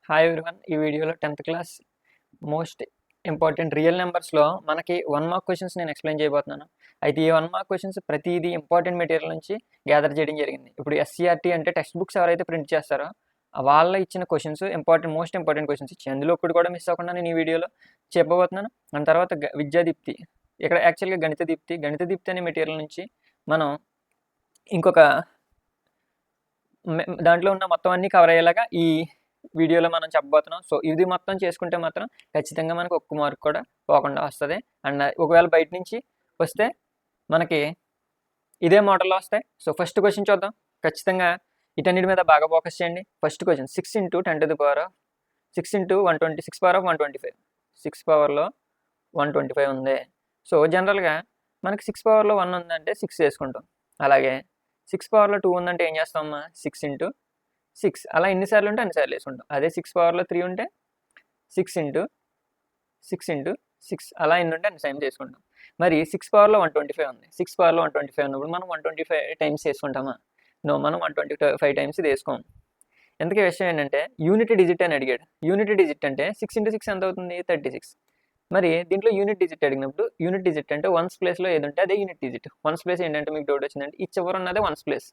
Hi everyone. ఈ వీడియోలో 10th class most important real నెంబర్స్లో మనకి 1 మార్క్ క్వశ్చన్స్ నేను ఎక్స్ప్లెయిన్ చేయబోతున్నాను. అయితే ఈ 1 మార్క్ క్వశ్చన్స్ ప్రతిదీ ఇంపార్టెంట్ మెటీరియల్ నుంచి గ్యాదర్ చేయడం జరిగింది. ఇప్పుడు ఎస్సీఆర్టీ అంటే టెక్స్ట్ బుక్స్ ఎవరైతే ప్రింట్ చేస్తారో వాళ్ళ ఇచ్చిన క్వశ్చన్స్ మోస్ట్ ఇంపార్టెంట్ క్వశ్చన్స్ ఇచ్చి అందులో ఒకటి కూడా మిస్ అవ్వకుండా నేను ఈ వీడియోలో చెప్పబోతున్నాను. దాని తర్వాత విద్యాదీప్తి, ఇక్కడ యాక్చువల్గా గణిత దీప్తి అనే మెటీరియల్ నుంచి మనం ఇంకొక దాంట్లో ఉన్న మొత్తం అన్నీ కవర్ అయ్యేలాగా ఈ వీడియోలో మనం చెప్పబోతున్నాం. సో ఇది మొత్తం చేసుకుంటే మాత్రం ఖచ్చితంగా మనకు ఒక్క మార్క్ కూడా పోకుండా వస్తుంది. అండ్ ఒకవేళ బయట నుంచి వస్తే మనకి ఇదే మోడల్లో వస్తాయి. సో ఫస్ట్ క్వశ్చన్ చూద్దాం. ఖచ్చితంగా వీటన్నిటి మీద బాగా ఫోకస్ చేయండి. ఫస్ట్ క్వశ్చన్ 6 × 10⁻⁶ 6 × 120 6 పవర్ ఆఫ్ 125 6 పవర్లో 125 ఉంది. సో జనరల్గా మనకి 6 పవర్లో 1 ఉందంటే 6 వేసుకుంటాం. అలాగే 6 పవర్లో 2 ఉందంటే ఏం చేస్తామమ్మా 6 × 6 అలా ఎన్నిసార్లు ఉంటే అన్నిసార్లు వేసుకుంటాం. అదే 6 పవర్లో 3 ఉంటే 6 × 6 అలా ఎన్ని ఉంటే అన్ని టైమ్స్ వేసుకుంటాం. మరి 6 పవర్లో 125 ఉంది. 6 పవర్లో 125 ఉన్నప్పుడు మనం 125 టైమ్స్ వేసుకుంటామా? నో, మనం 125 టైమ్స్ ఇది వేసుకోం. ఎందుకే విషయం ఏంటంటే యూనిట్ డిజిట్ అని అడిగాడు. యూనిట్ డిజిట్ అంటే 6 × 6 ఎంత అవుతుంది 36. మరి దీంట్లో యూనిట్ డిజిట్ అడిగినప్పుడు యూనిట్ డిజిట్ అంటే వన్స్ ప్లేస్లో ఏది ఉంటే అదే యూనిట్ డిజిట్. వన్స్ ప్లేస్ ఏంటంటే మీకు డౌట్ వచ్చిందంటే ఈ చివరి ఉన్నదే వన్స్ ప్లేస్.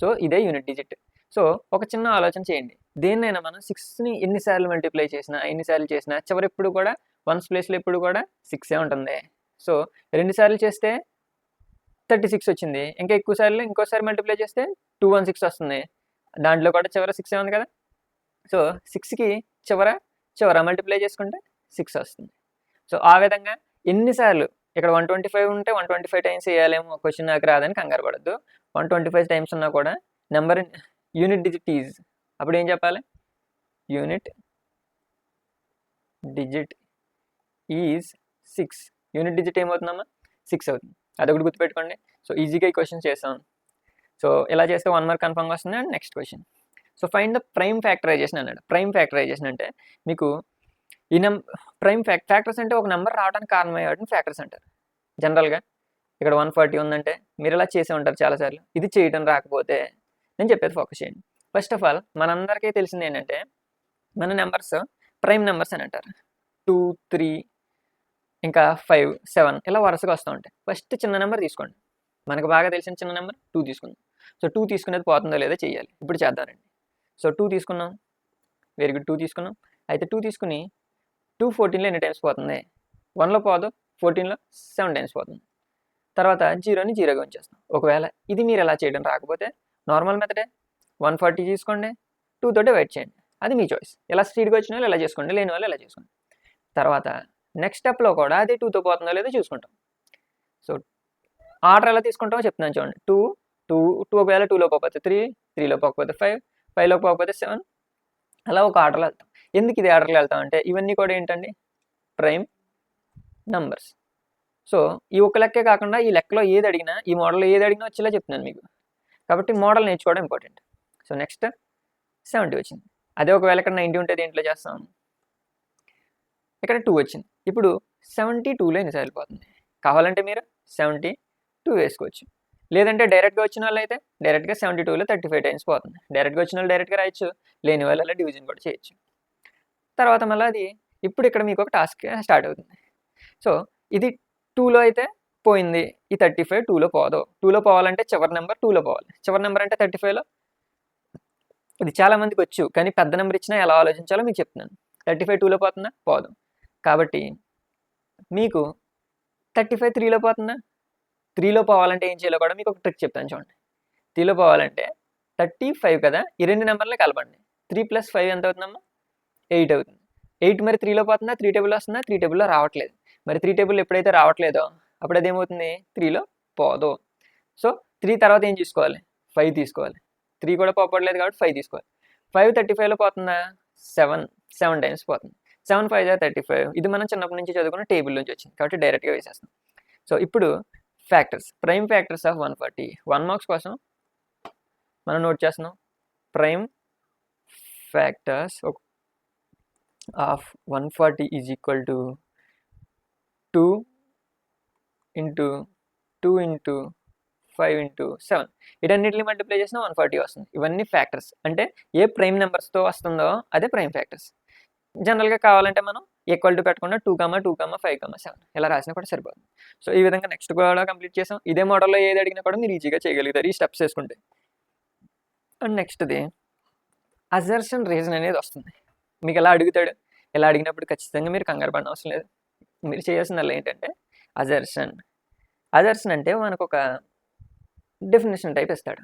సో ఇదే యూనిట్ డిజిట్. సో ఒక చిన్న ఆలోచన చేయండి. దేన్నైనా మనం 6ని ఎన్నిసార్లు మల్టిప్లై చేసినా చివరి ఎప్పుడు కూడా వన్స్ ప్లేస్లో ఎప్పుడు కూడా 6 ఉంటుంది. సో 2 సార్లు చేస్తే 36 వచ్చింది. ఇంకా ఎక్కువ సార్లు ఇంకోసారి మల్టిప్లై చేస్తే 216 వస్తుంది. దాంట్లో కూడా చివర 6 ఉంది కదా. సో 6కి చివర మల్టిప్లై చేసుకుంటే 6 వస్తుంది. సో ఆ విధంగా ఎన్నిసార్లు ఇక్కడ 125 ఉంటే 125 టైమ్స్ వేయాలేమో క్వశ్చన్ నాకు రాదని కంగారు పడద్దు. 125 టైమ్స్ ఉన్నా కూడా నెంబర్ యూనిట్ డిజిట్ ఈజ్, అప్పుడు ఏం చెప్పాలి? Unit digit is 6. Unit digit ఏమవుతుందమ్మా 6 అవుతుంది. అదొకటి గుర్తుపెట్టుకోండి. సో ఈజీగా ఈ క్వశ్చన్ చేస్తాం. సో ఇలా చేస్తే 1 మార్క్ కన్ఫర్మ్గా వస్తుంది. And next question, so find the prime factorisation అన్నాడు. ప్రైమ్ ఫ్యాక్టరైజేషన్ అంటే మీకు ఈ ప్రైమ్ ఫ్యాక్టర్స్ అంటే ఒక నెంబర్ రావడానికి కారణమయ్యే వాటిని ఫ్యాక్టర్స్ అంటారు. జనరల్గా ఇక్కడ 140 ఉందంటే మీరు ఇలా చేసే ఉంటారు చాలాసార్లు. ఇది చేయడం రాకపోతే నేను చెప్పేది ఫోకస్ చేయండి. ఫస్ట్ ఆఫ్ ఆల్ మనందరికీ తెలిసింది ఏంటంటే మన నెంబర్స్ ప్రైమ్ నెంబర్స్ అని అంటారు. 2, 3 ఇంకా 5, 7 ఇలా వరుసగా వస్తూ ఉంటాయి. ఫస్ట్ చిన్న నెంబర్ తీసుకోండి. మనకు బాగా తెలిసిన చిన్న నెంబర్ 2 తీసుకుందాం. సో 2 తీసుకునేది పోతుందో లేదో చేయాలి. ఇప్పుడు చేద్దామండి. సో 2 తీసుకున్నాం. వెరీ గుడ్, 2 తీసుకున్నాం. అయితే 2 తీసుకుని 2 14లో ఎన్ని టైమ్స్ పోతుంది? 1లో పోదు, 14లో 7 టైమ్స్ పోతుంది. తర్వాత 0ని 0గా ఉంచేస్తాం. ఒకవేళ ఇది మీరు ఎలా చేయడం రాకపోతే నార్మల్ మెథడే 140 తీసుకోండి, 2 తోటి డివైడ్ చేయండి. అది మీ చాయిస్. ఇలా స్పీడ్గా వచ్చిన వాళ్ళు ఇలా చేసుకోండి, లేని వాళ్ళు ఇలా చేసుకోండి. తర్వాత నెక్స్ట్ స్టెప్లో కూడా అది 2తో పోతుందో లేదో చూసుకుంటాం. సో ఆర్డర్ ఎలా తీసుకుంటామో చెప్తున్నాను చూడండి. 2 ఒకవేళ 2లో పోకపోతే 3, 3లో పోకపోతే 5, 5లో పోకపోతే 7 అలా ఒక ఆర్డర్లో వెళ్తాం. ఎందుకు ఇది ఆర్డర్లో వెళ్తాం అంటే ఇవన్నీ కూడా ఏంటండి ప్రైమ్ నంబర్స్. సో ఈ ఒక లెక్కే కాకుండా ఈ లెక్కలో ఏది అడిగినా, ఈ మోడల్లో ఏది అడిగినా వచ్చేలా చెప్తున్నాను మీకు. కాబట్టి మోడల్ నేర్చుకోవడం ఇంపార్టెంట్. సో నెక్స్ట్ 70 వచ్చింది. అదే ఒకవేళ ఇక్కడ 90 ఉంటే దేంట్లో చేస్తాం? ఇక్కడ 2 వచ్చింది. ఇప్పుడు 72లో ఎన్నిసార్లు పోతుంది? కావాలంటే మీరు 72 వేసుకోవచ్చు. లేదంటే డైరెక్ట్గా వచ్చిన వాళ్ళు అయితే డైరెక్ట్గా 72లో 35 టైమ్స్ పోతుంది. డైరెక్ట్గా వచ్చిన వాళ్ళు డైరెక్ట్గా రాయొచ్చు, లేని వాళ్ళు అలా డివిజన్ కూడా చేయొచ్చు. తర్వాత మళ్ళీ అది ఇప్పుడు ఇక్కడ మీకు ఒక టాస్క్ స్టార్ట్ అవుతుంది. సో ఇది 2లో అయితే పోయింది, ఈ 35 2లో పోదు. 2లో పోవాలంటే చివరి నెంబర్ 2లో పోవాలి. చివరి నెంబర్ అంటే 35లో. ఇది చాలామందికి వచ్చు, కానీ పెద్ద నెంబర్ ఇచ్చినా ఎలా ఆలోచించాలో మీకు చెప్తున్నాను. 35 2లో పోతుందా? పోదు. కాబట్టి మీకు 35 3లో పోతుందా? 3లో పోవాలంటే ఏం చేయాలో కూడా మీకు ఒక ట్రిక్ చెప్తాను చూడండి. 3లో పోవాలంటే 35 కదా, ఈ రెండు నెంబర్లే కలపండి. 3 + 5 ఎంత అవుతుందమ్మా? 8 అవుతుంది. 8 మరి 3లో పోతుందా? 3 టేబుల్లో వస్తుందా? 3 టేబుల్లో రావట్లేదు. మరి 3 టేబుల్ ఎప్పుడైతే రావట్లేదో అప్పుడు అదేమవుతుంది 3లో పోదు. సో 3 తర్వాత ఏం తీసుకోవాలి? 5 తీసుకోవాలి. 3 కూడా పోపడలేదు కాబట్టి 5 తీసుకోవాలి. 5 35లో పోతుందా? 7 టైమ్స్ పోతుంది. 7 5 35. ఇది మనం చిన్నప్పటి నుంచి చదువుకున్న టేబుల్ నుంచి వచ్చింది కాబట్టి డైరెక్ట్గా వేసేస్తాం. సో ఇప్పుడు factors, prime factors of 140 1 marks కోసం మనం నోట్ చేస్తున్నాం. Prime factors of 140 is equal to 2 × 2 × 5 into 7 వీటన్నిటిని మల్టిప్లై చేసినా 140 వస్తుంది. ఇవన్నీ ఫ్యాక్టర్స్, అంటే ఏ ప్రైమ్ నెంబర్స్తో వస్తుందో అదే ప్రైమ్ ఫ్యాక్టర్స్. జనరల్గా కావాలంటే మనం ఈక్వల్ టు పెట్టకుండా 2, 2, 5, 7 ఇలా రాసినా కూడా సరిపోతుంది. సో ఈ విధంగా నెక్స్ట్ కూడా కంప్లీట్ చేసాం. ఇదే మోడల్లో ఏది అడిగినా కూడా మీరు ఈజీగా చేయగలుగుతారు ఈ స్టెప్స్ వేసుకుంటే. అండ్ నెక్స్ట్ది అజర్షన్ రీజన్ అనేది వస్తుంది. మీకు ఎలా అడుగుతాడు, ఇలా అడిగినప్పుడు ఖచ్చితంగా మీరు కంగారు పడిన అవసరం లేదు. మీరు చేయాల్సిందల్లా ఏంటంటే అజర్షన్ అంటే మనకు ఒక డెఫినేషన్ టైప్ ఇస్తాడు,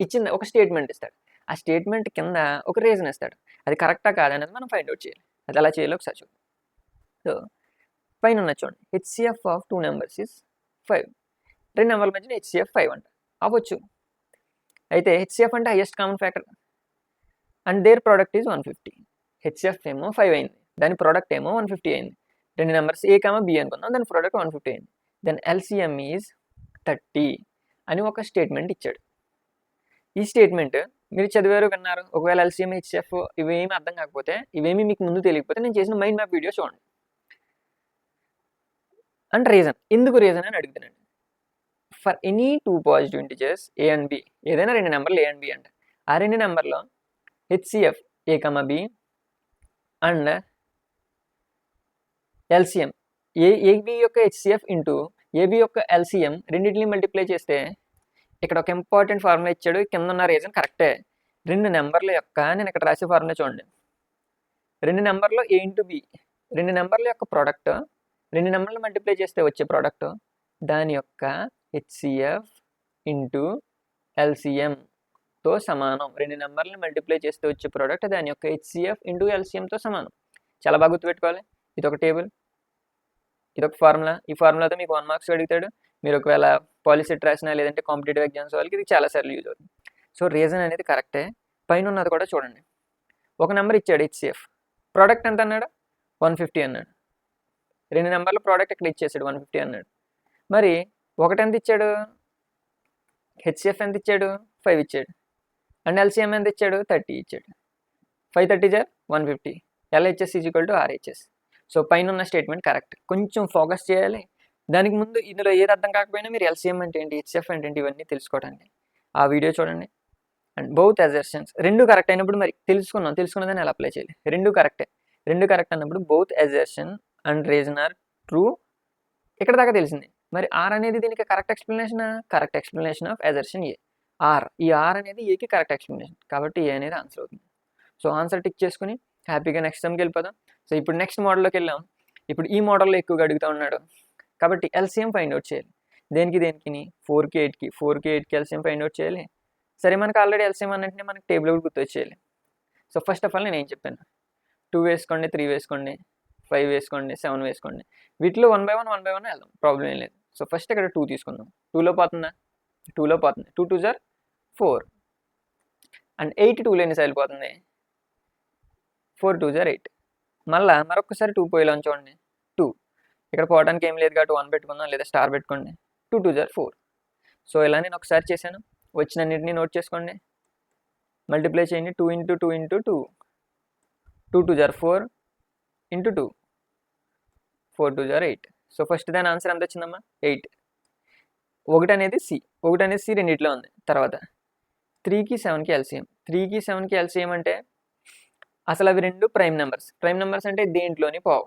ఇచ్చిన ఒక స్టేట్మెంట్ ఇస్తాడు, ఆ స్టేట్మెంట్ కింద ఒక రీజన్ ఇస్తాడు. అది కరెక్టా కాదనేది మనం ఫైండ్ అవుట్ చేయాలి. అది ఎలా చేయాలో ఒకసారి చూద్దాం. సో పైన ఉన్న చూడండి, HCF ఆఫ్ 2 numbers is 5. 2 నెంబర్ల మధ్యన HCF 5 అంట అవ్వచ్చు. అయితే HCF అంటే highest common factor and their product is 150. HCF ఏమో 5 అయింది, దాని ప్రోడక్ట్ ఏమో 150 అయింది. 2 నెంబర్స్ A, B అనుకుందాం, దాని ప్రోడక్ట్ 150 అయింది. దెన్ LCM ఈజ్ 30 అని ఒక స్టేట్మెంట్ ఇచ్చాడు. ఈ స్టేట్మెంట్ మీరు చదివారు, విన్నారు. ఒకవేళ LCM, HCF ఇవేమి అర్థం కాకపోతే, ఇవేమి మీకు ముందు తెలియకపోతే నేను చేసిన మైండ్ మ్యాప్ వీడియో చూడండి. అండ్ రీజన్, ఎందుకు రీజన్ అని అడుగుతున్నాను. For any 2 positive integers A and B, ఏదైనా 2 నెంబర్లు A and B అంట. ఆ 2 నెంబర్లో HCF A, B and LCM AB యొక్క HCF ఇంటూ AB యొక్క LCM రెండింటిని మల్టిప్లై చేస్తే ఇక్కడ ఒక ఇంపార్టెంట్ ఫార్ములా ఇచ్చాడు. కింద ఉన్న రీజన్ కరెక్టే. 2 నెంబర్ల యొక్క, నేను ఇక్కడ రాసే ఫార్ములా చూడండి, 2 నెంబర్లో A ఇంటూ B, 2 నెంబర్ల యొక్క ప్రోడక్ట్, 2 నెంబర్లు మల్టిప్లై చేస్తే వచ్చే ప్రోడక్ట్ దాని యొక్క HCF ఇంటూ LCMతో సమానం. 2 నెంబర్లు మల్టిప్లై చేస్తే వచ్చే ప్రోడక్ట్ దాని యొక్క HCF ఇంటూ LCMతో సమానం. చాలా బాగా గుర్తుపెట్టుకోవాలి. ఇది ఒక టేబుల్, ఇది ఒక ఫార్ములా. ఈ ఫార్ములాతో మీకు 1 మార్క్స్ అడుగుతాడు. మీరు ఒకవేళ పాలిసెట్ రాసినా లేదంటే కాంపిటేటివ్ ఎగ్జామ్స్ వాళ్ళకి ఇది చాలాసార్లు యూజ్ అవుతుంది. సో రీజన్ అనేది కరెక్టే. పైన ఉన్నది కూడా చూడండి, ఒక నెంబర్ ఇచ్చాడు HCF, ప్రోడక్ట్ ఎంత అన్నాడు 150 అన్నాడు. 2 నెంబర్ల ప్రోడక్ట్ ఇక్కడ ఇచ్చేసాడు 150 అన్నాడు. మరి ఒకటి ఎంత ఇచ్చాడు, HCF ఎంత ఇచ్చాడు 5 ఇచ్చాడు. అండ్ LCM ఎంత ఇచ్చాడు 30 ఇచ్చాడు. 5 30 150. LHS is equal to RHS. So పైన ఉన్న స్టేట్మెంట్ కరెక్ట్. కొంచెం ఫోకస్ చేయాలి. దానికి ముందు ఇందులో ఏది అర్థం కాకపోయినా మీరు LCM అంటే ఏంటి, HCF అంటే ఏంటి, ఇవన్నీ తెలుసుకోవడానికి ఆ వీడియో చూడండి. అండ్ బౌత్ అజర్షన్స్, 2 కరెక్ట్ అయినప్పుడు మరి తెలుసుకున్నదాన్ని ఎలా అప్లై చేయాలి. 2 కరెక్టే. 2 కరెక్ట్ అన్నప్పుడు both assertion and reason are true. ఇక్కడ దాకా తెలిసింది. మరి R అనేది దీనికి correct explanation of assertion A. ఈ R అనేది ఏకి కరెక్ట్ ఎక్స్ప్లెనేషన్, కాబట్టి ఏ అనేది ఆన్సర్ అవుతుంది. సో ఆన్సర్ టిక్ చేసుకుని హ్యాపీగా నెక్స్ట్ టైంకి వెళ్ళిపోదాం. సో ఇప్పుడు నెక్స్ట్ మోడల్లోకి వెళ్ళాం. ఇప్పుడు ఈ మోడల్లో ఎక్కువగా అడుగుతూ ఉన్నాడు కాబట్టి LCM ఫైండ్ అవుట్ చేయాలి. దేనికి 4కి 8కి LCM ఫైండ్ అవుట్ చేయాలి. సరే, మనకు ఆల్రెడీ LCM అన్నింటినీ మనకి టేబుల్ కూడా గుర్తొచ్చేయాలి. సో ఫస్ట్ ఆఫ్ ఆల్ నేను ఏం చెప్పాను, 2 వేసుకోండి, 3 వేసుకోండి, 5 వేసుకోండి, 7 వేసుకోండి. వీటిలో 1 by 1 వెళ్దాం, ప్రాబ్లం ఏం లేదు. సో ఫస్ట్ ఇక్కడ 2 తీసుకుందాం. 2లో పోతుందా, 2లో పోతుంది. 2 2 జార్ 4 అండ్ 8 2లో ఎన్నిసార్లు పోతుంది, 4 2 జార్ 8. మళ్ళీ మరొకసారి 2 పోయేలా చూడండి, 2. ఇక్కడ పోవడానికి ఏం లేదు కాబట్టి 1 పెట్టుకుందాం, లేదా స్టార్ పెట్టుకోండి. 2 2 జార్ 4. సో ఇలా నేను ఒకసారి చేశాను. వచ్చినన్నింటినీ నోట్ చేసుకోండి, మల్టిప్లై చేయండి. 2 into 2 into 2, 2 2 జార్ 4 into 2, 4 2 జార్ 8. సో ఫస్ట్ దాని ఆన్సర్ ఎంత వచ్చిందమ్మా 8. 1 అనేది C రెండిట్లో ఉంది. తర్వాత 3కి 7కి LCM. 3కి 7కి LCM అంటే అసలు అవి 2 ప్రైమ్ నెంబర్స్ అంటే దేంట్లోని పోవు.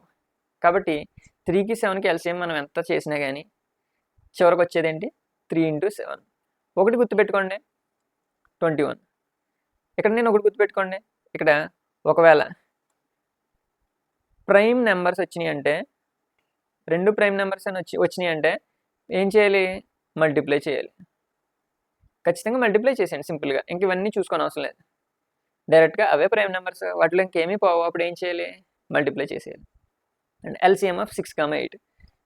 కాబట్టి 3కి 7కి LCM మనం ఎంత చేసినా కానీ చివరికి వచ్చేది ఏంటి, 3 into 7. ఒకటి గుర్తుపెట్టుకోండి, 21. ఇక్కడ నేను ఒకటి గుర్తుపెట్టుకోండి, ఇక్కడ ఒకవేళ ప్రైమ్ నెంబర్స్ వచ్చినాయి అంటే, 2 ప్రైమ్ నెంబర్స్ అని వచ్చినాయి అంటే ఏం చేయాలి, మల్టిప్లై చేయాలి. ఖచ్చితంగా మల్టిప్లై చేసేయండి సింపుల్గా. ఇంక ఇవన్నీ చూసుకొని అవసరం లేదు, డైరెక్ట్గా అవే ప్రైమ్ నెంబర్స్, వాటిలో ఇంకేమీ పోవు. అప్పుడు ఏం చేయాలి, మల్టిప్లై చేసేయాలి. And LCM of 6, 8.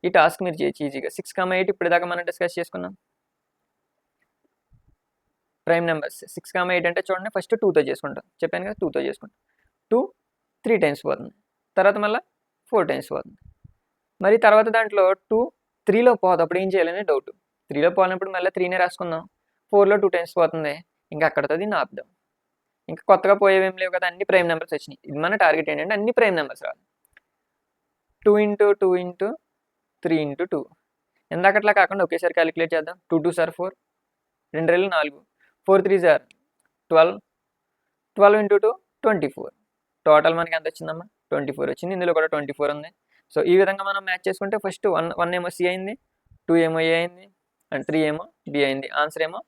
ఈ టాస్క్ మీరు చేయొచ్చు ఈజీగా. 6, 8 ఇప్పటిదాకా మనం డిస్కస్ చేసుకున్నాం. ప్రైమ్ నెంబర్స్ 6, 8 అంటే చూడండి, ఫస్ట్ 2తో చేసుకుంటాం. చెప్పాను కదా, 2తో చేసుకుంటాం. 2 3 టైమ్స్ పోతుంది, తర్వాత మళ్ళీ 4 టైమ్స్ పోతుంది. మరి తర్వాత దాంట్లో 2 3లో పోదు. అప్పుడు ఏం చేయాలని డౌట్. 3లో పోయినప్పుడు మళ్ళీ 3నే రాసుకుందాం. 4లో 2 టైమ్స్ పోతుంది, ఇంకా అక్కడతో దీన్ని ఆపుదాం. ఇంకా కొత్తగా పోయేవేం లేవు కదా, అన్ని ప్రైమ్ నెంబర్స్ వచ్చినాయి. ఇది మన టార్గెట్ ఏంటంటే అన్ని ప్రైమ్ నెంబర్స్ రాదు. 2 into 2 into 3 into 2. ఇందాకట్లా కాకుండా ఒకేసారి క్యాలిక్యులేట్ చేద్దాం. 2 2 సార్ 4, 2 రెళ్ళు 4, 4 3 జార్ 12, 12 ఇంటూ 2 24. టోటల్ మనకి ఎంత వచ్చిందమ్మా 24 వచ్చింది. ఇందులో కూడా 24 ఉంది. సో ఈ విధంగా మనం మ్యాచ్ చేసుకుంటే ఫస్ట్ 1 ఏమో సి అయింది, 2 ఏమో ఏ అయింది, అండ్ 3 ఏమో బి అయింది. ఆన్సర్ ఏమో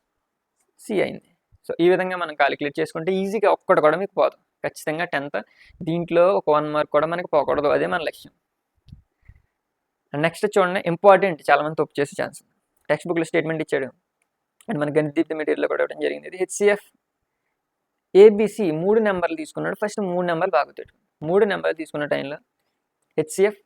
సి అయింది. సో ఈ విధంగా మనం క్యాలిక్యులేట్ చేసుకుంటే ఈజీగా ఒక్కటి కూడా మీకు పోదు. ఖచ్చితంగా 10th దీంట్లో ఒక 1 మార్క్ కూడా మనకి పోకూడదు, అదే మన లక్ష్యం. నెక్స్ట్ చూడండి, ఇంపార్టెంట్, చాలామంది తప్పు చేసే ఛాన్స్. టెక్స్ట్ బుక్లో స్టేట్మెంట్ ఇచ్చాడు అండ్ మన గణిత మెటీరియల్లో కూడా ఇవ్వడం జరిగింది. ఇది హెచ్సిఎఫ్ ఏబిసి 3 నెంబర్లు తీసుకున్నాడు. ఫస్ట్ 3 నెంబర్లు బాగా గుర్తు. 3 నెంబర్లు తీసుకున్న టైంలో హెచ్సిఎఫ్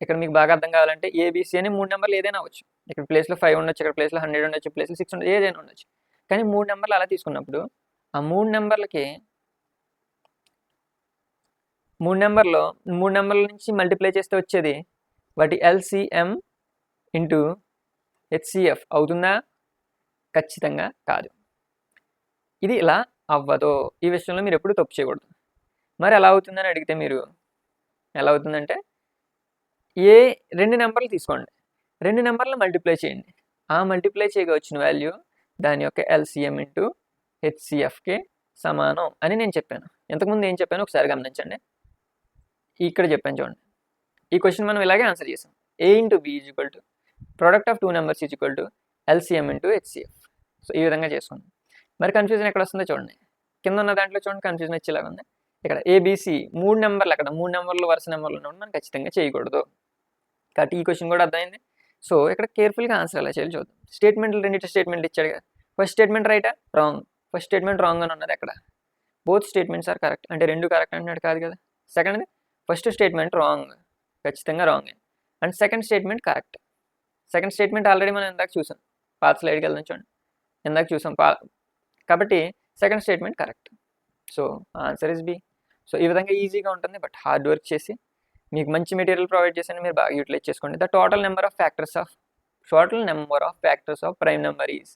ఇక్కడ మీకు బాగా అర్థం కావాలంటే ఏబిసి అని 3 నెంబర్లు ఏదైనా అవ్వచ్చు. ఇక్కడ ప్లేస్లో 5 ఉండొచ్చు, ఇక్కడ ప్లేస్లో 100 ఉండొచ్చు, ప్లేస్లో 6 ఉండొచ్చు, ఏదైనా ఉండొచ్చు. కానీ 3 నెంబర్లు అలా తీసుకున్నప్పుడు ఆ 3 నెంబర్లకి 3 నెంబర్ల నుంచి మల్టిప్లై చేస్తే వచ్చేది వాటి ఎల్సిఎం ఇంటూ హెచ్సిఎఫ్ అవుతుందా? ఖచ్చితంగా కాదు. ఇది ఇలా అవ్వదు. ఈ విషయంలో మీరు ఎప్పుడు తప్పు చేయకూడదు. మరి ఎలా అవుతుందని అడిగితే మీరు ఎలా అవుతుందంటే ఏ 2 నెంబర్లు తీసుకోండి, 2 నెంబర్లు మల్టిప్లై చేయండి. ఆ మల్టిప్లై చేయగా వచ్చిన వాల్యూ దాని యొక్క ఎల్సిఎం ఇంటూ హెచ్సిఎఫ్కి సమానం అని నేను చెప్పాను. ఇంతకుముందు ఏం చెప్పాను ఒకసారి గమనించండి. ఇక్కడ చెప్పాను చూడండి. ఈ క్వశ్చన్ మనం ఇలాగే ఆన్సర్ చేసాం. A into B is equal to product of 2 numbers is equal to LCM into HCF. So ఈ విధంగా చేసుకున్నాం. మరి కన్ఫ్యూజన్ ఎక్కడ వస్తుందో చూడండి. కింద ఉన్న దాంట్లో చూడండి కన్ఫ్యూజన్ వచ్చేలాగా ఉంది. ఇక్కడ ఏబిసి 3 నెంబర్లు, అక్కడ 3 నెంబర్లు వరుస నెంబర్లు ఉన్నప్పుడు మనం ఖచ్చితంగా చేయకూడదు. కాబట్టి ఈ క్వశ్చన్ కూడా అర్థమైంది. సో ఇక్కడ కేర్ఫుల్గా ఆన్సర్ ఎలా చేయాలి చూద్దాం. స్టేట్మెంట్లు 2 స్టేట్మెంట్లు ఇచ్చాడు కదా. ఫస్ట్ స్టేట్మెంట్ రైటా? రాంగ్. ఫస్ట్ స్టేట్మెంట్ రాంగ్ అని ఉన్నది అక్కడ. బోత్ స్టేట్మెంట్స్ ఆర్ కరెక్ట్ అంటే 2 కరెక్ట్ అంటున్నాడు కాదు కదా. సెకండ్ ఫస్ట్ స్టేట్మెంట్ రాంగ్, ఖచ్చితంగా wrong. And second statement correct. Second statement already మనం ఇందాక చూసాం, పాత స్లైడ్కి వెళ్దాం చూడండి. ఇందాక చూసాం కాబట్టి second statement correct. So answer is B. So ఈ విధంగా ఈజీగా ఉంటుంది, బట్ హార్డ్ వర్క్ చేసి మీకు మంచి మెటీరియల్ ప్రొవైడ్ చేసి మీరు బాగా యూటిలైజ్ చేసుకోండి. The total number of factors of prime number is.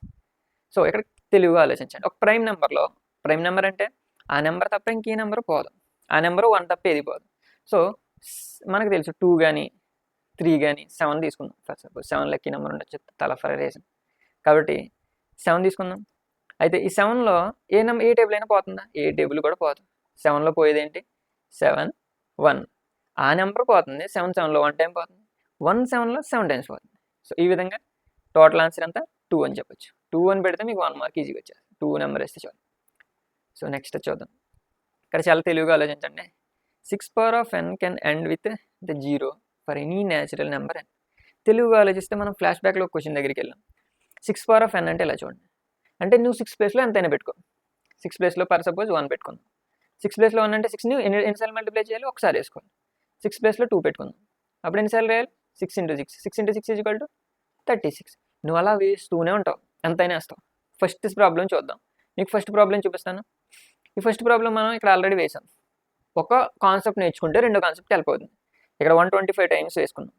So ఇక్కడ తెలుగుగా ఆలోచించండి. ఒక ప్రైమ్ నెంబర్ అంటే ఆ నెంబర్ తప్ప ఇంక ఈ నెంబర్ పోదు, ఆ నెంబర్ 1 తప్ప ఏది పోదు. సో మనకు తెలుసు 2 కానీ 3 కానీ 7 తీసుకుందాం. ఫర్ సపోజ్ 7 లెక్క నెంబర్ ఉండొచ్చు, తల ఫర్ రీజన్. కాబట్టి 7 తీసుకుందాం. అయితే ఈ 7లో ఏ టేబుల్ అయినా పోతుందా? ఏ టేబుల్ కూడా పోదు. 7లో పోయేది ఏంటి? 7 1. ఆ నెంబర్ పోతుంది. 7 7లో 1 టైం పోతుంది. 1 7లో 7 టైమ్స్ పోతుంది. సో ఈ విధంగా టోటల్ ఆన్సర్ అంతా 2 అని చెప్పొచ్చు. 2 అని పెడితే మీకు 1 మార్క్ ఈజీగా వచ్చేది. 2 నెంబర్ వేస్తే చాలు. సో నెక్స్ట్ చూద్దాం. ఇక్కడ చాలా తెలుగుగా ఆలోచించండి. 6 power of n can end with the 0 for any natural number n. తెలుగుగా ఆలోచిస్తే మనం ఫ్లాష్ బ్యాక్లో క్వశ్చన్ దగ్గరికి వెళ్ళాం. 6 power of n అంటే ఇలా చూడండి. అంటే నువ్వు 6 ప్లేస్లో ఎంతైనా పెట్టుకో. 6 ప్లేస్లో పర్ సపోజ్ 1 పెట్టుకుందాం. 6 ప్లేస్లో 1 అంటే 6ని ఎన్నిసార్లు మల్టిప్లై చేయాలి? ఒకసారి వేసుకోవాలి. 6 ప్లేస్లో 2 పెట్టుకుందాం. అప్పుడు ఎన్నిసార్లు వేయాలి? 6 × 6. 6 × 6 ఈజ్ ఈక్వల్ టు 36. నువ్వు అలా వేస్తూనే ఉంటావు, ఎంతైనా వేస్తావు. ఫస్ట్ ప్రాబ్లం చూద్దాం. మీకు ఫస్ట్ ప్రాబ్లం చూపిస్తాను. ఈ ఫస్ట్ ప్రాబ్లం మనం ఇక్కడ ఆల్రెడీ వేసాం. ఒక కాన్సెప్ట్ నేర్చుకుంటే రెండో కాన్సెప్ట్ హెల్ప్ అవుతుంది. ఇక్కడ 125 టైమ్స్ వేసుకున్నాం.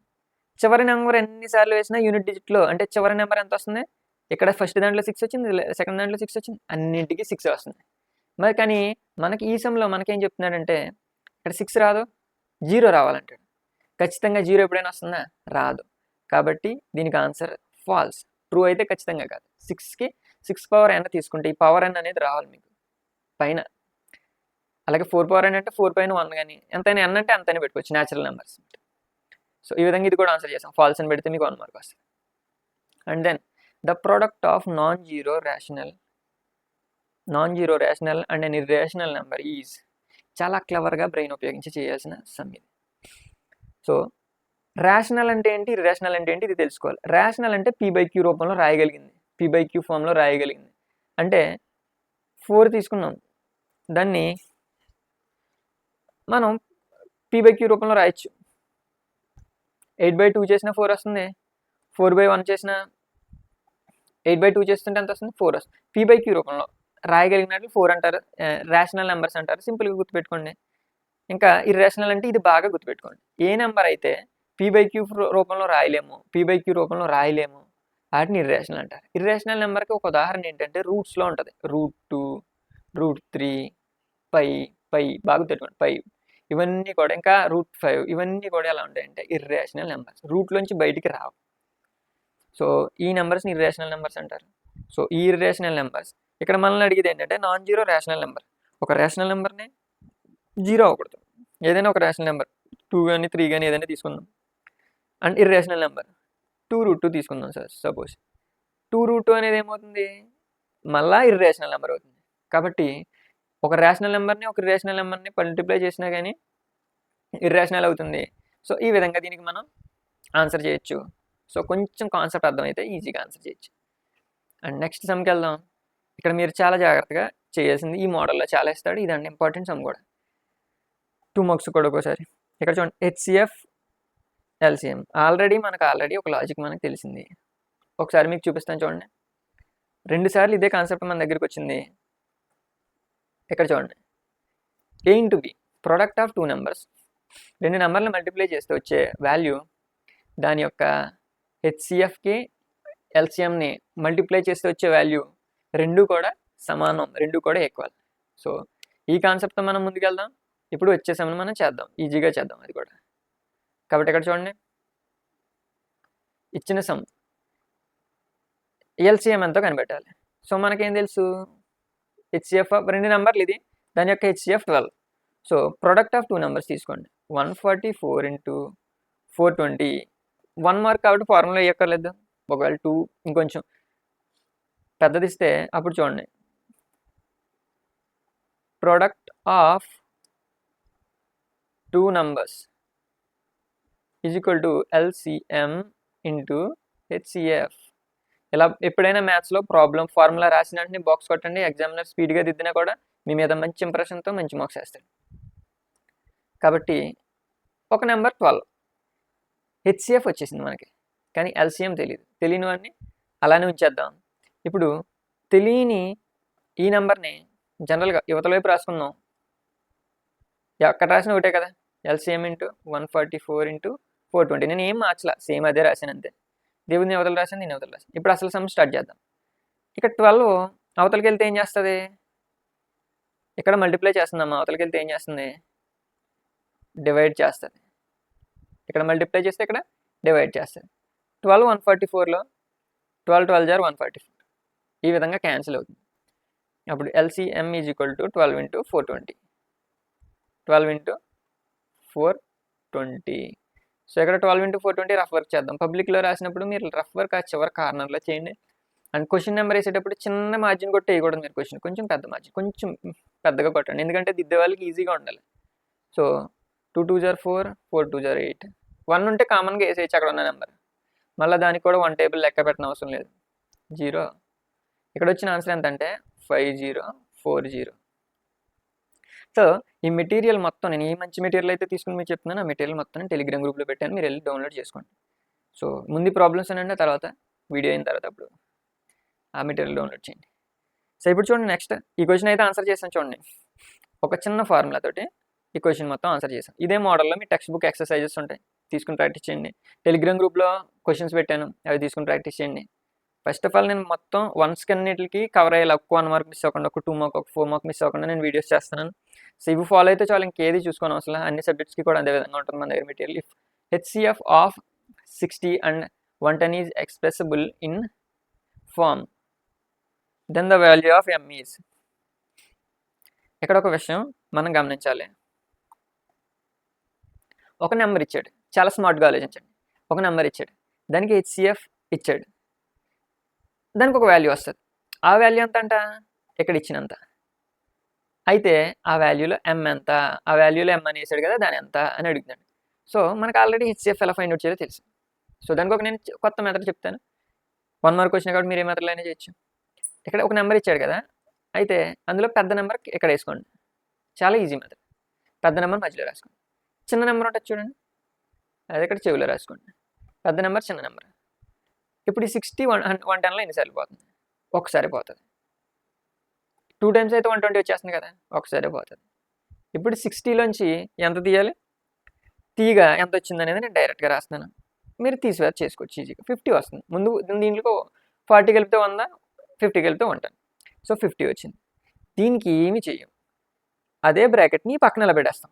చివరి నెంబర్ ఎన్నిసార్లు వేసినా యూనిట్ డిజిట్లో అంటే చివరి నెంబర్ ఎంత వస్తుంది? ఇక్కడ ఫస్ట్ దాంట్లో 6 వచ్చింది, సెకండ్ దాంట్లో 6 వచ్చింది, అన్నింటికి 6 వస్తుంది. మరి కానీ మనకి ఈ సమ్లో మనకేం చెప్తున్నాడంటే ఇక్కడ 6 రాదు, 0 రావాలంటాడు. ఖచ్చితంగా 0 ఎప్పుడైనా వస్తుందా? రాదు. కాబట్టి దీనికి ఆన్సర్ ఫాల్స్. ట్రూ అయితే ఖచ్చితంగా కాదు. 6కి 6 power n తీసుకుంటే ఈ పవర్ n అనేది రావాలి మీకు పైన. అలాగే 4 power n అంటే 4 పైన 1 కానీ ఎంతైనా n అంటే అంతైనా పెట్టుకోవచ్చు, న్యాచురల్ నెంబర్స్. సో ఈ విధంగా ఇది కూడా ఆన్సర్ చేసాం. ఫాల్స్ అని పెడితే మీకు 1 మార్క్ వస్తుంది. And then the product of non zero rational and an irrational number is. చాలా క్లవర్గా బ్రెయిన్ ఉపయోగించి చేయాల్సిన సమ్ ఇది. సో రేషనల్ అంటే ఏంటి, ఇర్రేషనల్ అంటే ఏంటి, ఇది తెలుసుకోవాలి. రేషనల్ అంటే p/q రూపంలో రాయగలిగింది, p/q ఫామ్లో రాయగలిగింది. అంటే 4 తీసుకున్నాం, దాన్ని మనం p/q రూపంలో రాయొచ్చు. 8/2 చేసిన 4 వస్తుంది, 4/1 చేసిన 8/2 చేస్తుంటే ఎంత వస్తుంది? 4 వస్తుంది. p/q రూపంలో రాయగలిగినట్లు 4 అంటారు, రేషనల్ నెంబర్స్ అంటారు. సింపుల్గా గుర్తుపెట్టుకోండి. ఇంకా ఇర్రేషనల్ అంటే ఇది బాగా గుర్తుపెట్టుకోండి. ఏ నెంబర్ అయితే p/q రూపంలో రాయలేము వాటిని ఇర్రేషనల్ అంటారు. ఇర్రేషనల్ నెంబర్కి ఒక ఉదాహరణ ఏంటంటే రూట్స్లో ఉంటుంది. √2, √3, పై బాగా గుర్తుపెట్టుకోండి. పై ఇవన్నీ కూడా, ఇంకా √5 ఇవన్నీ కూడా ఎలా ఉంటాయంటే ఇర్రేషనల్ నెంబర్స్. రూట్లోంచి బయటికి రావు. సో ఈ నెంబర్స్ని ఇర్రేషనల్ నెంబర్స్ అంటారు. సో ఈ ఇర్రేషనల్ నెంబర్స్ ఇక్కడ మనల్ని అడిగేది ఏంటంటే నాన్ జీరో రేషనల్ నెంబర్. ఒక రేషనల్ నెంబర్ని జీరో అవ్వకూడదు, ఏదైనా ఒక రేషనల్ నెంబర్ 2 కానీ 3 కానీ ఏదైనా తీసుకుందాం. అండ్ ఇర్రేషనల్ నెంబర్ 2√2 తీసుకుందాం సార్. సపోజ్ 2√2 అనేది ఏమవుతుంది, మళ్ళా ఇర్రేషనల్ నెంబర్ అవుతుంది. కాబట్టి ఒక రేషనల్ నెంబర్ని ఒక ఇర్రేషనల్ నెంబర్ని మల్టిప్లై చేసినా కానీ ఇర్రేషనల్ అవుతుంది. సో ఈ విధంగా దీనికి మనం ఆన్సర్ చేయొచ్చు. సో కొంచెం కాన్సెప్ట్ అర్థమైతే ఈజీగా ఆన్సర్ చేయొచ్చు. అండ్ నెక్స్ట్ సమ్కి వెళ్దాం. ఇక్కడ మీరు చాలా జాగ్రత్తగా చేయాల్సింది, ఈ మోడల్లో చాలా ఇస్తాడు, ఇదండి ఇంపార్టెంట్ సమ్ కూడా. 2 మార్క్స్ కూడా ఒకసారి. ఇక్కడ చూడండి, హెచ్సిఎఫ్ ఎల్సిఎం మనకు ఒక లాజిక్ మనకు తెలిసింది. ఒకసారి మీకు చూపిస్తాను చూడండి. 2 సార్లు ఇదే కాన్సెప్ట్ మన దగ్గరికి వచ్చింది. ఇక్కడ చూడండి, A into B product of 2 numbers. 2 నెంబర్లు మల్టిప్లై చేస్తే వచ్చే వాల్యూ దాని యొక్క హెచ్సిఎఫ్కి ఎల్సిఎంని మల్టిప్లై చేస్తే వచ్చే వాల్యూ రెండు కూడా సమానం, రెండు కూడా ఈక్వల్. సో ఈ కాన్సెప్ట్తో మనం ముందుకెళ్దాం. ఇప్పుడు వచ్చే సమ్ని మనం చేద్దాం, ఈజీగా చేద్దాం అది కూడా. కాబట్టి ఇక్కడ చూడండి, ఇచ్చిన సమ్ ఎల్సిఎం ఎంతో కనిపెట్టాలి. సో మనకేం తెలుసు, హెచ్సిఎఫ్ 2 నెంబర్లు ఇది, దాని యొక్క HCF 12. So product of 2 numbers తీసుకోండి. 144 × 420. 1 మార్క్ కాబట్టి ఫార్ములా వేయక్కర్లేదు. ఒకవేళ 2 ఇంకొంచెం పెద్దది ఇస్తే అప్పుడు చూడండి, product of 2 numbers is equal to LCM into HCF. ఇలా ఎప్పుడైనా మ్యాథ్స్లో ప్రాబ్లం ఫార్ములా రాసిన వెంటనే బాక్స్ కొట్టండి. ఎగ్జామినర్ స్పీడ్గా దిద్దినా కూడా మీ మీద మంచి ఇంప్రెషన్తో మంచి మార్క్స్ వేస్తాడు. కాబట్టి ఒక నెంబర్ 12 హెచ్సిఎఫ్ వచ్చేసింది మనకి, కానీ ఎల్సిఎం తెలియదు. తెలియని వాడిని అలానే ఉంచేద్దాం. ఇప్పుడు తెలియని ఈ నెంబర్ని జనరల్గా యువతల వైపు రాసుకుందాం. ఎక్కడ రాసిన ఒకటే కదా, ఎల్సిఎం ఇంటూ 144 × 420. నేను ఏం మార్చలా, సేమ్ అదే రాశాను అంతే. దేవుడిని అవతల రాశాను, నేను అవతల రాశాను. ఇప్పుడు అసలు సమ్ స్టార్ట్ చేద్దాం. ఇక్కడ 12 అవతలకి వెళ్తే ఏం చేస్తుంది, ఇక్కడ మల్టిప్లై చేస్తుందమ్మా, అవతలకి వెళ్తే ఏం చేస్తుంది, డివైడ్ చేస్తుంది. ఇక్కడ మల్టిప్లై చేస్తే ఇక్కడ డివైడ్ చేస్తుంది. 12 144లో 12 12 = 144. ఈ విధంగా క్యాన్సిల్ అవుతుంది. అప్పుడు LCM is equal to 12 × 420. 12 × 420. So ఇక్కడ 12 × 420 రఫ్ వర్క్ చేద్దాం. పబ్లిక్లో రాసినప్పుడు మీరు రఫ్ వర్క్ ఆ చివరి కార్నర్లో చేయండి. అండ్ క్వశ్చన్ నెంబర్ వేసేటప్పుడు చిన్న మార్జిన్ కొట్టి వేయకూడదు మీరు. క్వశ్చన్ కొంచెం పెద్ద మార్జిన్, కొంచెం పెద్దగా కొట్టండి, ఎందుకంటే దిద్దే వాళ్ళకి ఈజీగా ఉండాలి. సో 2 2 = 4, 4 2 = 8. 1 ఉంటే కామన్గా వేసేయచ్చు అక్కడ ఉన్న నెంబర్. మళ్ళీ దానికి కూడా 1 టేబుల్ లెక్క పెట్టిన అవసరం లేదు. 0. ఇక్కడ వచ్చిన ఆన్సర్ ఎంత అంటే 5040. సో ఈ మెటీరియల్ మొత్తం నేను ఏ మంచి మెటీరియల్ అయితే తీసుకుని మీకు చెప్తున్నాను, ఆ మెటీరియల్ మొత్తం నేను టెలిగ్రామ్ గ్రూప్లో పెట్టాను, మీరు వెళ్ళి డౌన్లోడ్ చేసుకోండి. సో ముందు ప్రాబ్లమ్స్ అనండి, తర్వాత వీడియో అయిన తర్వాత అప్పుడు ఆ మెటీరియల్ డౌన్లోడ్ చేయండి. సో ఇప్పుడు చూడండి, నెక్స్ట్ ఈ క్వశ్చన్ అయితే ఆన్సర్ చేసాను చూడండి. ఒక చిన్న ఫార్ములా తోటి ఈ క్వశ్చన్ మొత్తం ఆన్సర్ చేశాను. ఇదే మోడల్లో మీ టెక్స్ట్ బుక్ ఎక్సర్సైజెస్ ఉంటాయి, తీసుకుని ప్రాక్టీస్ చేయండి. టెలిగ్రామ్ గ్రూప్లో క్వశ్చన్స్ పెట్టాను, అవి తీసుకుని ప్రాక్టీస్ చేయండి. ఫస్ట్ ఆఫ్ ఆల్ నేను మొత్తం వన్స్ కన్నిటికి కవర్ అయ్యేలా, ఒక 1 మార్క్ మిస్ అవ్వకుండా, ఒక 2 మార్క్, ఒక 4 మార్క్ మిస్ అవ్వకుండా నేను వీడియోస్ చేస్తున్నాను. సో ఇవి ఫాలో అయితే చాలు, ఇంకేది చూసుకోని అవసరం. అన్ని సబ్జెక్ట్స్కి కూడా అదే విధంగా ఉంటుంది మన దగ్గర material. If HCF of 60 and 110 is expressible in form, then the value of M is. ఇక్కడ ఒక విషయం మనం గమనించాలి. ఒక నెంబర్ ఇచ్చాడు, చాలా స్మార్ట్గా ఆలోచించండి. ఒక నెంబర్ ఇచ్చాడు, దానికి హెచ్సిఎఫ్ ఇచ్చాడు, దానికి ఒక వాల్యూ వస్తుంది. ఆ వాల్యూ ఎంత అంట, ఇక్కడ ఇచ్చినంత. అయితే ఆ వాల్యూలో ఎమ్ ఎంత, ఆ వాల్యూలో ఎమ్ అని వేసాడు కదా, దాని ఎంత అని అడుగుతున్నాడు. సో మనకు ఆల్రెడీ హెచ్సిఎఫ్ ఎలా ఫైండ్ అవుట్ చేయాలో తెలుసు. సో దానికి ఒక నేను కొత్త మెథడ్ చెప్తాను. 1 మార్క్ వచ్చినా కాబట్టి మీరు ఏ మెథడ్లో అయినా చేయొచ్చు. ఇక్కడ ఒక నెంబర్ ఇచ్చాడు కదా, అయితే అందులో పెద్ద నెంబర్ ఇక్కడ వేసుకోండి. చాలా ఈజీ మెథడ్. పెద్ద నెంబర్ మధ్యలో రాసుకోండి, చిన్న నెంబర్ ఉంటుంది చూడండి, అది ఇక్కడ చెవిలో రాసుకోండి. పెద్ద నెంబర్, చిన్న నెంబర్. ఇప్పుడు ఈ 60 110లో ఎన్నిసార్లు పోతుంది, ఒకసారి పోతుంది. 2 times అయితే 120 వచ్చేస్తుంది కదా, ఒకసారి పోతుంది. ఇప్పుడు 60లోంచి ఎంత తీయాలి, తీయగా ఎంత వచ్చింది అనేది నేను డైరెక్ట్గా రాస్తున్నాను. మీరు తీసివేసి చేసుకోవచ్చు ఈజీగా. 50 వస్తుంది. ముందు దీంట్లో 40 కలిపితే 100, 50 కలిపితే 110. సో 50 వచ్చింది. దీనికి ఏమి చెయ్యం, అదే బ్రాకెట్ని పక్కన నిలబెట్టేస్తాం.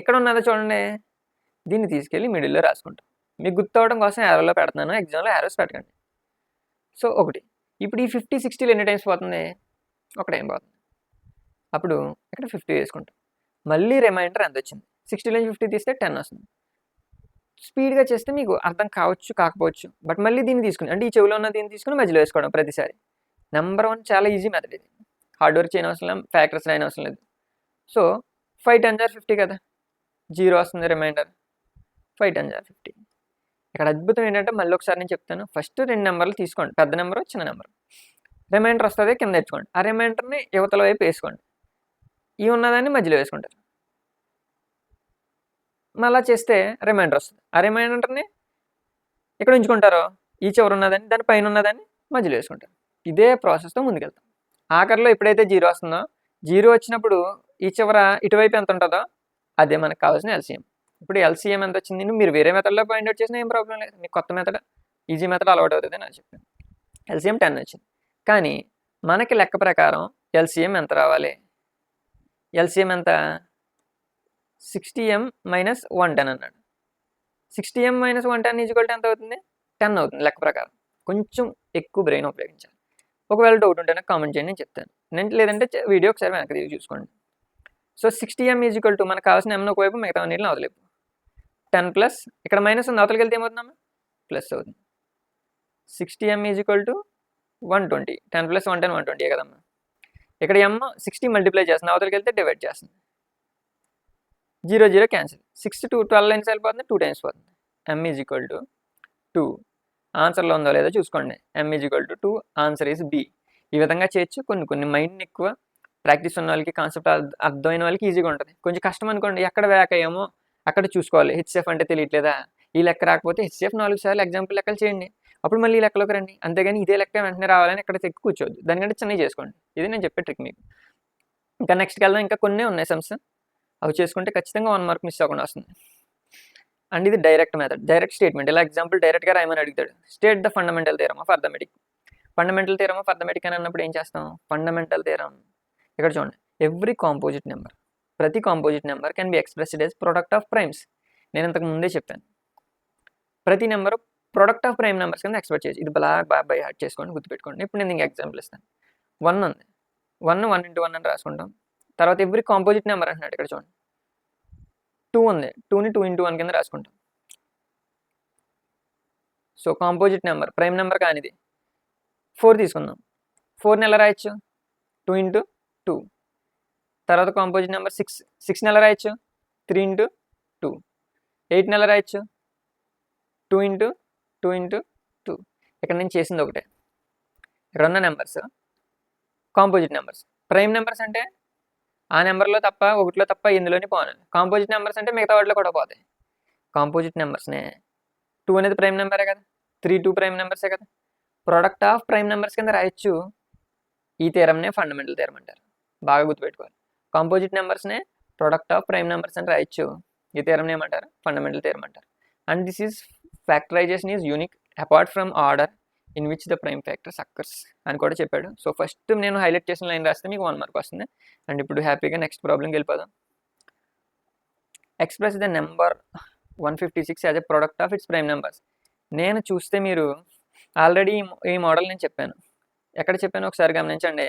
ఎక్కడ ఉన్నదో చూడండి, దీన్ని తీసుకెళ్ళి మిడిల్లో రాసుకుంటాం. మీకు గుర్తవడం కోసం యారోలో పెడుతున్నాను, ఎగ్జామ్లో యారోస్ పెట్టకండి. సో 1 ఇప్పుడు ఈ 50 60లో ఎన్ని టైమ్స్ పోతుంది? ఒక టైం పోతుంది. అప్పుడు ఇక్కడ 50 వేసుకుంటాం. మళ్ళీ రిమైండర్ ఎంత వచ్చింది? 60లో 50 తీస్తే 10 వస్తుంది. స్పీడ్గా చేస్తే మీకు అర్థం కావచ్చు కాకపోవచ్చు, బట్ మళ్ళీ దీన్ని తీసుకుని అంటే ఈ చెవిలో ఉన్న దీన్ని తీసుకుని మధ్యలో వేసుకోవడం ప్రతిసారి. నెంబర్ 1 చాలా ఈజీ మెథడ్ ఇది. హార్డ్ వర్క్ చేయని అవసరం లేదు, ఫ్యాక్టర్స్ రాయని అవసరం లేదు. సో 5 10 * 50 కదా, 0 వస్తుంది రిమైండర్. 5 10 * 50. ఇక్కడ అద్భుతం ఏంటంటే మళ్ళీ ఒకసారి నేను చెప్తాను. ఫస్ట్ 2 నెంబర్లు తీసుకోండి, పెద్ద నెంబరు చిన్న నెంబరు. రిమైండర్ వస్తుంది కింద తెచ్చుకోండి. ఆ రిమైండర్ని యువతల వైపు వేసుకోండి. ఈ ఉన్నదాన్ని మధ్యలో వేసుకుంటారు. మళ్ళీ చేస్తే రిమైండర్ వస్తుంది. ఆ రిమైండర్ని ఇక్కడ ఉంచుకుంటారు. ఈ చివరి ఉన్నదాన్ని దాని పైన ఉన్నదాన్ని మధ్యలో వేసుకుంటారు. ఇదే ప్రాసెస్తో ముందుకెళ్తాం. ఆఖరిలో ఎప్పుడైతే 0 వస్తుందో, 0 వచ్చినప్పుడు ఈ చివర ఇటువైపు ఎంత ఉంటుందో అదే మనకు కావాల్సిన ఎల్సిఎం. ఇప్పుడు ఎల్సిఎం ఎంత వచ్చింది? మీరు వేరే మెథడ్లో పాయింట్ అవుట్ చేసినా ఏం ప్రాబ్లం లేదు. మీకు కొత్త మెథడ్, ఈజీ మెథడ్ అలవాటు అవుతుంది అని చెప్పాను. ఎల్సిఎం 10 వచ్చింది. కానీ మనకి లెక్క ప్రకారం ఎల్సిఎం ఎంత రావాలి? ఎల్సిఎం ఎంత? 60m - 110 అన్నాడు. 60m - 110 = ఎంత అవుతుంది? 10 అవుతుంది లెక్క ప్రకారం. కొంచెం ఎక్కువ బ్రెయిన్ ఉపయోగించాలి. ఒకవేళ డౌట్ ఉంటే నాకు కామెంట్ చేయండి, నేను చెప్తాను. లేదంటే వీడియో ఒకసారి వెనక్కి తిరిగి చూసుకోండి. సో 60m = మనకు కావాల్సిన m ఒకవైపు, మిగతా అన్నిటిని అవతలేపు. 10 ప్లస్ ఇక్కడ మైనస్ ఉంది, అవతలకి వెళ్తే ఏమవుతుందమ్మా? ప్లస్ అవుతుంది. 60m = 120. 10 + 110 120 కదమ్మా. ఇక్కడ m 60 మల్టిప్లై చేస్తుంది, అవతలకి వెళ్తే డివైడ్ చేస్తుంది. 0 0 క్యాన్సిల్. 6 to 12 లైన్స్ వెళ్ళిపోతుంది, 2 టైమ్స్ పోతుంది. m = 2. ఆన్సర్లో ఉందో లేదో చూసుకోండి. m = 2. Answer is B. ఈ విధంగా చేయొచ్చు. కొన్ని మైండ్ ఎక్కువ ప్రాక్టీస్ ఉన్న వాళ్ళకి, కాన్సెప్ట్ అర్థమైన వాళ్ళకి ఈజీగా ఉంటుంది. కొంచెం కష్టం అనుకోండి, ఎక్కడ వ్యాక్ అయ్యామో అక్కడ చూసుకోవాలి. హెచ్సిఎఫ్ అంటే తెలియట్లేదా, ఈ లెక్క రాకపోతే హెచ్సిఎఫ్ 4 సార్లు ఎగ్జాంపుల్ లెక్కలు చేయండి, అప్పుడు మళ్ళీ ఈ లెక్కలోకి రండి. అంతేగాని ఇదే లెక్క వెంటనే రావాలని ఎక్కడ తెక్కి కూర్చోవద్దు. దానికంటే చిన్నవి చేసుకోండి. ఇది నేను చెప్పే ట్రిక్ మీకు. ఇంకా నెక్స్ట్కి వెళ్దాం. ఇంకా కొన్ని ఉన్నాయి సమ్స్, అవి చేసుకుంటే ఖచ్చితంగా 1 మార్క్ మిస్ అవ్వకుండా వస్తుంది. అండ్ ఇది డైరెక్ట్ మెథడ్, డైరెక్ట్ స్టేట్మెంట్. ఇలా ఎగ్జాంపుల్ డైరెక్ట్గా రాయమని అడుగుతాడు. State the fundamental theorem of arithmetic. Fundamental theorem of arithmetic అని అన్నప్పుడు ఏం చేస్తాం? ఫండమెంటల్ థియరమ్ ఇక్కడ చూడండి. ఎవ్రీ కాంపోజిట్ నెంబర్, ప్రతి composite number can be expressed as product of primes. నేను ఇంతకు ముందే చెప్పాను, ప్రతి number product of prime numbers కింద ఎక్స్ప్రెస్ చేయొచ్చు. ఇది బాగా బై హార్ట్ చేసుకోండి, గుర్తుపెట్టుకోండి. ఇప్పుడు నేను ఇంక ఎగ్జాంపుల్ ఇస్తాను. 1 ఉంది, 1 1 × 1 అని రాసుకుంటాం. తర్వాత ఎవ్రీ కాంపోజిట్ నెంబర్ అంటున్నాడు. ఇక్కడ చూడండి 2 ఉంది, 2ని 2 × 1 కింద రాసుకుంటాం. So composite number, prime number కానిది 4 తీసుకుందాం. 4ని ఎలా రాయొచ్చు? 2 × 2. తర్వాత కాంపోజిట్ నెంబర్ 6, 6ని ఎలా రాయొచ్చు? 3 × 2. 8ని ఎలా రాయొచ్చు? 2 × 2 × 2. ఇక్కడ నేను చేసింది ఒకటే. ఇక్కడ ఉన్న numbers composite numbers. Prime numbers అంటే ఆ నెంబర్లో తప్ప, ఒకటిలో తప్ప ఎందులోని పోను. కాంపోజిట్ నెంబర్స్ అంటే మిగతా వాటిలో కూడా పోతాయి. కాంపోజిట్ నెంబర్స్నే 2 అనేది ప్రైమ్ నెంబరే కదా, 3 2 ప్రైమ్ నెంబర్సే కదా. ప్రోడక్ట్ ఆఫ్ ప్రైమ్ నెంబర్స్ కింద రాయొచ్చు. ఈ థియరమ్నే ఫండమెంటల్ థియరమ్ అంటారు. బాగా గుర్తుపెట్టుకోవాలి. కాంపోజిట్ నెంబర్స్నే ప్రోడక్ట్ ఆఫ్ ప్రైమ్ నెంబర్స్ అని రాయొచ్చు. ఈ థియరమ్ని ఏమంటారు? ఫండమెంటల్ థియరమ్ అంటారు. And this is factorization is unique apart from order in which the prime factors occurs అని కూడా చెప్పాడు. సో ఫస్ట్ నేను హైలైట్ చేసిన లైన్ రాస్తే మీకు 1 మార్క్ వస్తుంది. అండ్ ఇప్పుడు హ్యాపీగా నెక్స్ట్ ప్రాబ్లంకి వెళ్ళిపోదాం. Express the number 156 as a product of it's prime numbers. నేను చూస్తే మీరు ఆల్రెడీ ఈ మోడల్ నేను చెప్పాను. ఎక్కడ చెప్పాను ఒకసారి గమనించండి.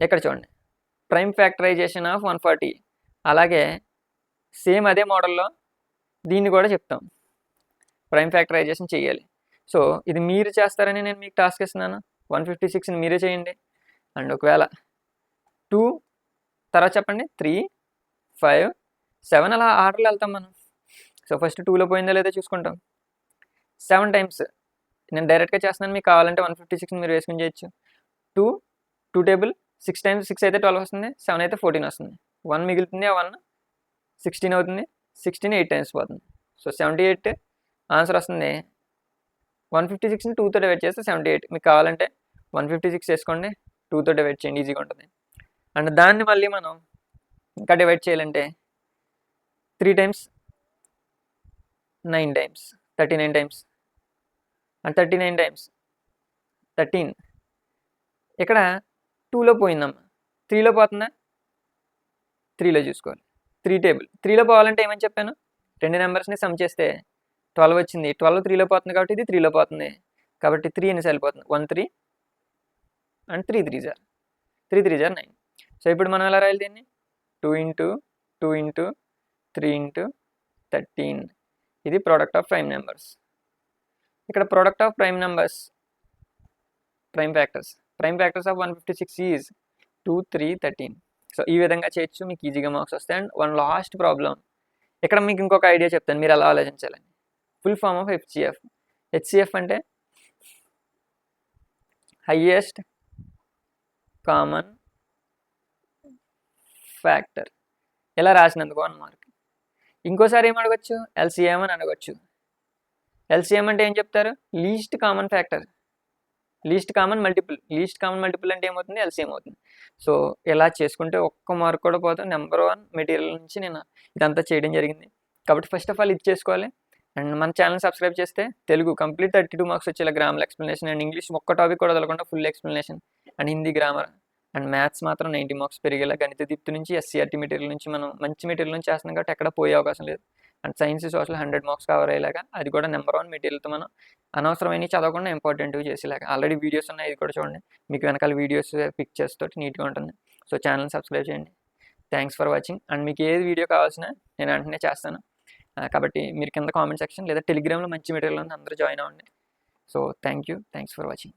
ఎక్కడ చూడండి, ప్రైమ్ ఫ్యాక్టరైజేషన్ ఆఫ్ 140. అలాగే సేమ్ అదే మోడల్లో దీన్ని కూడా చెప్తాం, ప్రైమ్ ఫ్యాక్టరైజేషన్ చేయాలి. సో ఇది మీరు చేస్తారని నేను మీకు టాస్క్ ఇస్తున్నాను. 156ని మీరే చేయండి. అండ్ ఒకవేళ 2 తర్వాత చెప్పండి, 3 5 7 అలా ఆర్డర్లో వెళ్తాం మనం. సో ఫస్ట్ 2లో పోయిందో లేదో చూసుకుంటాం. 7 టైమ్స్ నేను డైరెక్ట్గా చేస్తున్నాను, మీకు కావాలంటే 156ని మీరు వేసుకుని చేయొచ్చు. 2 టేబుల్ 6 టైమ్స్ 6 అయితే 12 వస్తుంది, 7 అయితే 14 వస్తుంది. 1 మిగులుతుంది, ఆ 1 16 అవుతుంది. 16 8 టైమ్స్ పోతుంది. సో 78 ఆన్సర్ వస్తుంది. 156ని 2తో డివైడ్ చేస్తే 78. మీకు కావాలంటే 156 వేసుకోండి, 2తో డివైడ్ చేయండి, ఈజీగా ఉంటుంది. అండ్ దాన్ని మళ్ళీ మనం ఇంకా డివైడ్ చేయాలంటే 3 times 9 times 39 times and 39 times 13. ఇక్కడ 2లో పోయిందమ్మా, 3లో పోతుందా? 3లో చూసుకోవాలి. 3 టేబుల్ 3లో పోవాలంటే ఏమని చెప్పాను? 2 నెంబర్స్ని సమ్ చేస్తే 12 వచ్చింది. 12 3లో పోతుంది కాబట్టి ఇది 3లో పోతుంది. కాబట్టి 3 ఎన్ని వెళ్ళిపోతుంది? 1 3 అండ్ 3 3 జార్ 9. సో ఇప్పుడు మనం ఎలా రాయాలి దీన్ని? 2 ఇంటూ 2 ఇంటూ 3 ఇంటూ 13. ఇది ప్రోడక్ట్ ఆఫ్ ప్రైమ్ నెంబర్స్. ఇక్కడ product of prime numbers, prime factors of 156 is 2 3 13. So ఈ విధంగా చేయొచ్చు, మీకు ఈజీగా మార్క్స్ వస్తాయి. అండ్ వన్ లాస్ట్ ప్రాబ్లం, ఇక్కడ మీకు ఇంకొక ఐడియా చెప్తాను, మీరు ఎలా ఆలోచించాలని. ఫుల్ ఫామ్ ఆఫ్ హెచ్సిఎఫ్ అంటే హైయెస్ట్ కామన్ ఫ్యాక్టర్. ఇలా రాసినందుకు 1 మార్క్. ఇంకోసారి ఏం అడగచ్చు? ఎల్సిఎం అని అడగచ్చు. ఎల్సిఎం అంటే ఏం చెప్తారు? Least common factor, least common multiple అంటే ఏమవుతుంది? ఎల్సిఎం అవుతుంది. సో ఇలా చేసుకుంటే ఒక్క మార్క్ కూడా పోతుంది. నెంబర్ 1 మెటీరియల్ నుంచి నేను ఇదంతా చేయడం జరిగింది. కాబట్టి ఫస్ట్ ఆఫ్ ఆల్ ఇది చేసుకోవాలి. అండ్ మన ఛానల్ సబ్స్క్రైబ్ చేస్తే తెలుగు కంప్లీట్ 32 మార్క్స్ వచ్చేలా గ్రామర్ ఎక్స్ప్లెనేషన్, అండ్ ఇంగ్లీష్ ఒక్క టాపిక్ కూడా వదలకుండా full explanation, and Hindi grammar and maths మాత్రం 90 మార్క్స్ పెరిగేలా గణిత దీప్తి నుంచి ఎస్సీఆర్టీ మెటీరియల్ నుంచి మనం మంచి మెటీరియల్ నుంచి చేస్తున్నాం కాబట్టి ఎక్కడ పోయే అవకాశం లేదు. And science social 100 marks cover అయ్యేలాగా, అది కూడా నెంబర్ 1 మెటీరియల్తో మనం అనవసరమైన చదవకుండా ఇంపార్టెంట్వి చేసేలాగా. ఆల్రెడీ వీడియోస్ ఉన్నాయి, ఇది కూడా చూడండి. మీకు వెనకాల వీడియోస్ పిక్చర్స్ తోటి నీట్గా ఉంటుంది. సో ఛానల్ సబ్స్క్రైబ్ చేయండి. Thanks for watching. అండ్ మీకు ఏది వీడియో కావాల్సిన నేను వెంటనే చేస్తాను. కాబట్టి మీరు కింద కామెంట్ సెక్షన్ లేదా టెలిగ్రామ్లో మంచి మెటీరియల్ ఉంది, అందరూ జాయిన్ అవ్వండి. So thanks for watching.